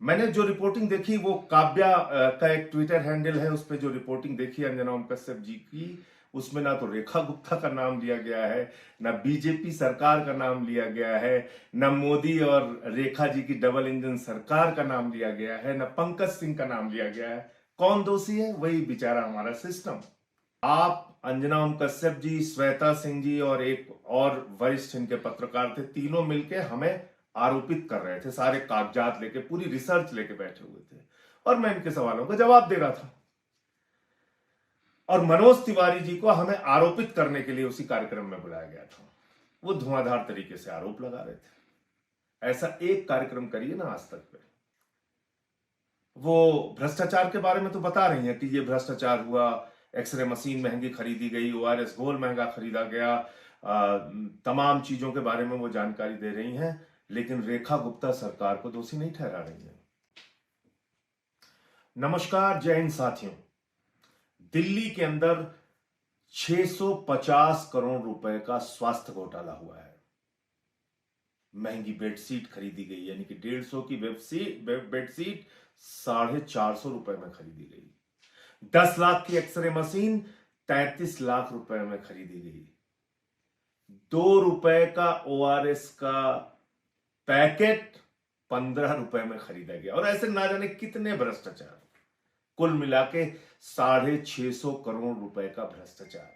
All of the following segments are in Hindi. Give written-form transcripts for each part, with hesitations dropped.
मैंने जो रिपोर्टिंग देखी वो काव्या का एक ट्विटर हैंडल है, उस पर जो रिपोर्टिंग देखी अंजना ओम कश्यप जी की, उसमें ना तो रेखा गुप्ता का नाम लिया गया है, ना बीजेपी सरकार का नाम लिया गया है, ना मोदी और रेखा जी की डबल इंजन सरकार का नाम लिया गया है, ना पंकज सिंह का नाम लिया गया है। कौन दोषी है? वही बेचारा हमारा सिस्टम। आप, अंजना ओम कश्यप जी, श्वेता सिंह जी और एक और वरिष्ठ इनके पत्रकार थे, तीनों मिलकर हमें आरोपित कर रहे थे, सारे कागजात लेके, पूरी रिसर्च लेके बैठे हुए थे और मैं इनके सवालों का जवाब दे रहा था। और मनोज तिवारी जी को हमें आरोपित करने के लिए उसी कार्यक्रम में बुलाया गया था। वो धुआंधार तरीके से आरोप लगा रहे थे। ऐसा एक कार्यक्रम करिए ना आज तक पे। वो भ्रष्टाचार के बारे में तो बता रही हैं कि ये भ्रष्टाचार हुआ, एक्सरे मशीन महंगी खरीदी गई, ओआरएस घोल महंगा खरीदा गया, तमाम चीजों के बारे में वो जानकारी दे रही हैं, लेकिन रेखा गुप्ता सरकार को दोषी नहीं ठहरा रही है। नमस्कार, जय हिंद साथियों। दिल्ली के अंदर 650 करोड़ रुपए का स्वास्थ्य घोटाला हुआ है। महंगी बेडशीट खरीदी गई, यानी कि 150 की बेडशीट 450 रुपए में खरीदी गई। 10 लाख की एक्सरे मशीन 33 लाख रुपए में खरीदी गई। 2 रुपए का ओआरएस का पैकेट 15 रुपए में खरीदा गया। और ऐसे ना जाने कितने भ्रष्टाचार, कुल मिला के 650 करोड़ रुपए का भ्रष्टाचार।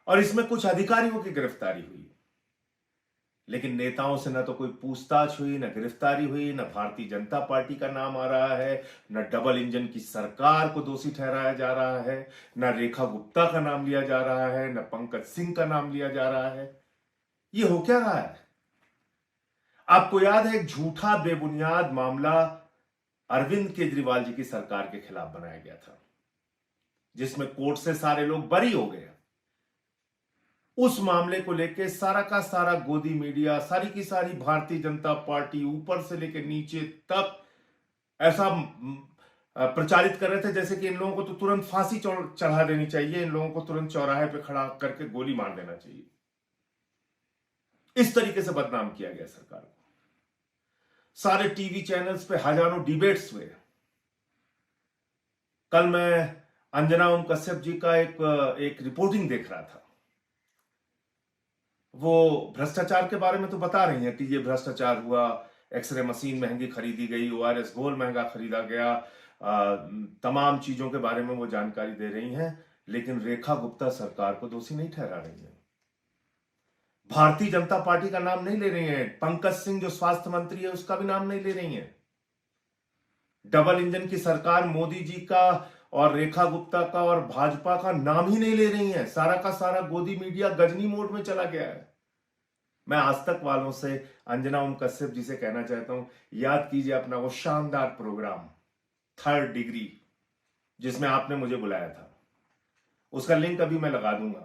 और इसमें कुछ अधिकारियों की गिरफ्तारी हुई, लेकिन नेताओं से ना तो कोई पूछताछ हुई, ना गिरफ्तारी हुई, ना भारतीय जनता पार्टी का नाम आ रहा है, ना डबल इंजन की सरकार को दोषी ठहराया जा रहा है, ना रेखा गुप्ता का नाम लिया जा रहा है, ना पंकज सिंह का नाम लिया जा रहा है। ये हो क्या रहा है? आपको याद है, एक झूठा बेबुनियाद मामला अरविंद केजरीवाल जी की सरकार के खिलाफ बनाया गया था, जिसमें कोर्ट से सारे लोग बरी हो गए। उस मामले को लेकर सारा का सारा गोदी मीडिया, सारी की सारी भारतीय जनता पार्टी, ऊपर से लेकर नीचे तक ऐसा प्रचारित कर रहे थे जैसे कि इन लोगों को तो तुरंत फांसी चढ़ा देनी चाहिए, इन लोगों को तुरंत चौराहे पे खड़ा करके गोली मार देना चाहिए। इस तरीके से बदनाम किया गया सरकार को। सारे टीवी चैनल्स पे हजारों डिबेट्स हुए। कल मैं अंजना ओम कश्यप जी का एक रिपोर्टिंग देख रहा था। वो भ्रष्टाचार के बारे में तो बता रही हैं कि ये भ्रष्टाचार हुआ, एक्सरे मशीन महंगी खरीदी गई, ओआरएस घोल महंगा खरीदा गया, तमाम चीजों के बारे में वो जानकारी दे रही हैं, लेकिन रेखा गुप्ता सरकार को दोषी नहीं ठहरा रही है। भारतीय जनता पार्टी का नाम नहीं ले रही है। पंकज सिंह जो स्वास्थ्य मंत्री है उसका भी नाम नहीं ले रही है। डबल इंजन की सरकार मोदी जी का और रेखा गुप्ता का और भाजपा का नाम ही नहीं ले रही है। सारा का सारा गोदी मीडिया गजनी मोड में चला गया है। मैं आज तक वालों से, अंजना ओम कश्यप जी से कहना चाहता हूं, याद कीजिए अपना वो शानदार प्रोग्राम थर्ड डिग्री, जिसमें आपने मुझे बुलाया था। उसका लिंक अभी मैं लगा दूंगा।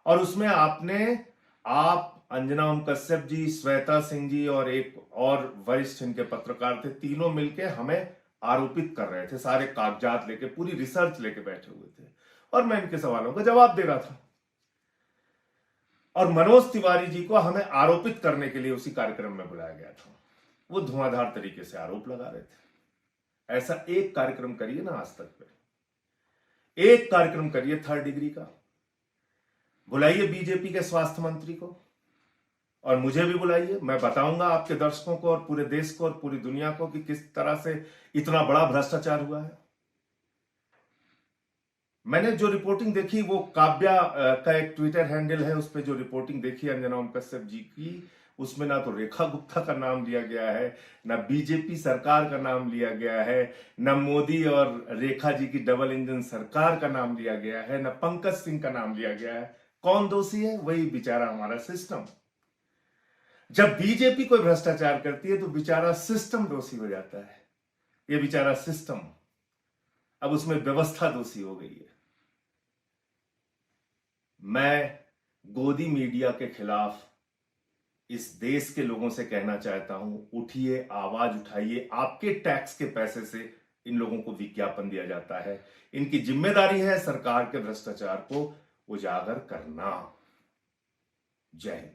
और उसमें आप अंजना ओम कश्यप जी, श्वेता सिंह जी और एक और वरिष्ठ इनके पत्रकार थे, तीनों मिलकर हमें आरोपित कर रहे थे, सारे कागजात लेके, पूरी रिसर्च लेके बैठे हुए थे और मैं इनके सवालों का जवाब दे रहा था। और मनोज तिवारी जी को हमें आरोपित करने के लिए उसी कार्यक्रम में बुलाया गया था। वो धुआंधार तरीके से आरोप लगा रहे थे। ऐसा एक कार्यक्रम करिए ना आज तक पे। एक कार्यक्रम करिए थर्ड डिग्री का, बुलाइए बीजेपी के स्वास्थ्य मंत्री को और मुझे भी बुलाइए। मैं बताऊंगा आपके दर्शकों को और पूरे देश को और पूरी दुनिया को कि किस तरह से इतना बड़ा भ्रष्टाचार हुआ है। मैंने जो रिपोर्टिंग देखी वो काव्या का एक ट्विटर हैंडल है, उस पर जो रिपोर्टिंग देखी अंजना ओम कश्यप जी की, उसमें ना तो रेखा गुप्ता का नाम लिया गया है, ना बीजेपी सरकार का नाम लिया गया है, ना मोदी और रेखा जी की डबल इंजन सरकार का नाम लिया गया है, ना पंकज सिंह का नाम लिया गया है। कौन दोषी है? वही बेचारा हमारा सिस्टम। जब बीजेपी कोई भ्रष्टाचार करती है तो बेचारा सिस्टम दोषी हो जाता है। ये बेचारा सिस्टम, अब उसमें व्यवस्था दोषी हो गई है। मैं गोदी मीडिया के खिलाफ इस देश के लोगों से कहना चाहता हूं, उठिए, आवाज उठाइए। आपके टैक्स के पैसे से इन लोगों को विज्ञापन दिया जाता है। इनकी जिम्मेदारी है सरकार के भ्रष्टाचार को उजागर करना। जय हिंद।